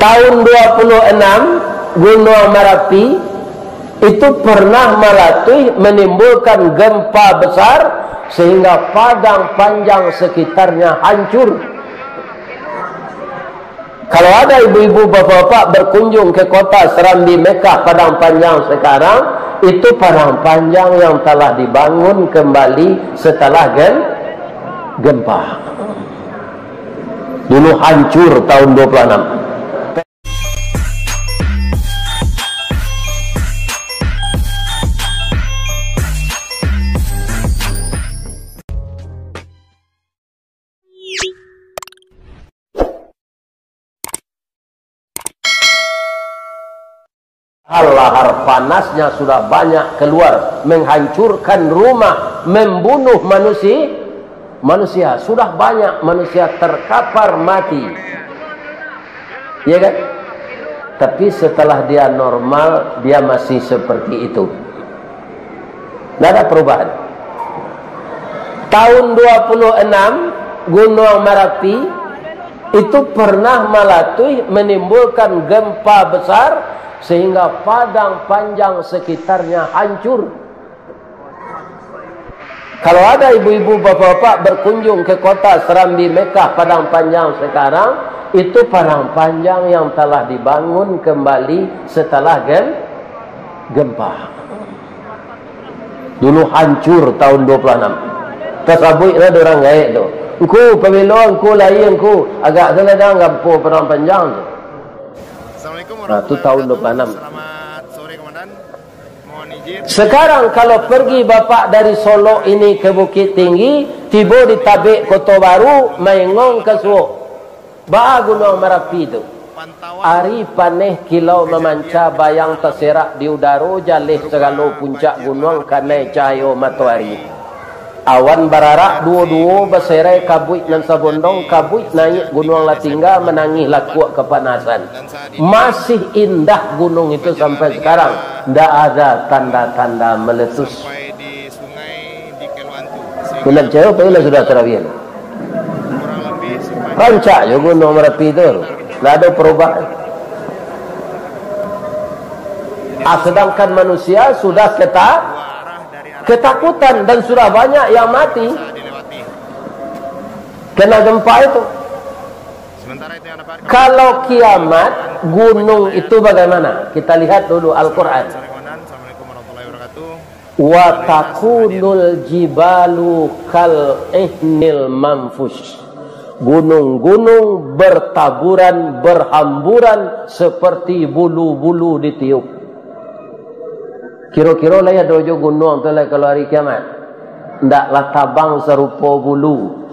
tahun 26 Gunung Merapi itu pernah menimbulkan gempa besar sehingga padang panjang sekitarnya hancur. Kalau ada ibu-ibu bapak-bapak berkunjung ke kota Serambi Mekah Padang Panjang sekarang, itu padang panjang yang telah dibangun kembali setelah gempa. Dulu hancur tahun 26. Lahar panasnya sudah banyak keluar, menghancurkan rumah, membunuh manusia. Sudah banyak manusia terkapar mati, ya kan? Tapi setelah dia normal, dia masih seperti itu, tidak ada perubahan. Tahun 26 Gunung Merapi itu pernah menimbulkan gempa besar sehingga padang panjang sekitarnya hancur. Kalau ada ibu-ibu bapak-bapak berkunjung ke kota Serambi Mekah Padang Panjang sekarang, itu padang panjang yang telah dibangun kembali setelah gempa. Dulu hancur tahun 26. Tersabut lah orang gaik tu. Engku pemilu, engku lain, engku agak seledang gampu padang panjang tu. Itu tahun 26. Selamat sore Komandan. Mohon izin. Sekarang kalau pergi bapak dari Solo ini ke Bukit Tinggi, tiba di Tabik Kota Baru, Maingong ke Suok, Ba Gunung Merapi itu. Ari paneh kilau memanca bayang terserak di udara, jalih segala puncak gunung karena cahaya matahari. Awan bararak dua-dua berserai kabut dan sabondong, kabut naik gunung Latingga menangis lakuak kepanasan. Masih indah gunung itu sampai sekarang, tidak ada tanda-tanda meletus. Sampai di sungai di Kelwantu. Bulan jauh bila sudah terawih. Kurang lebih sampai Rancak je Gunung Merapi itu, tidak ada perubahan. Sedangkan manusia sudah ketakutan dan sudah banyak yang mati dilewati. kena gempa itu. Sementara itu yang dapat Kalau kiamat gunung itu bagaimana? Kita lihat dulu Al-Quran. sore Komandan. Assalamualaikum warahmatullahi wabarakatuh. Wa takunul jibalu kal ihnil manfush. Gunung-gunung bertaburan, berhamburan seperti bulu-bulu ditiup. Kira-kira lah ya dojo gunung tu lah kalau hari kiamat. Ndaklah tabang serupa bulu.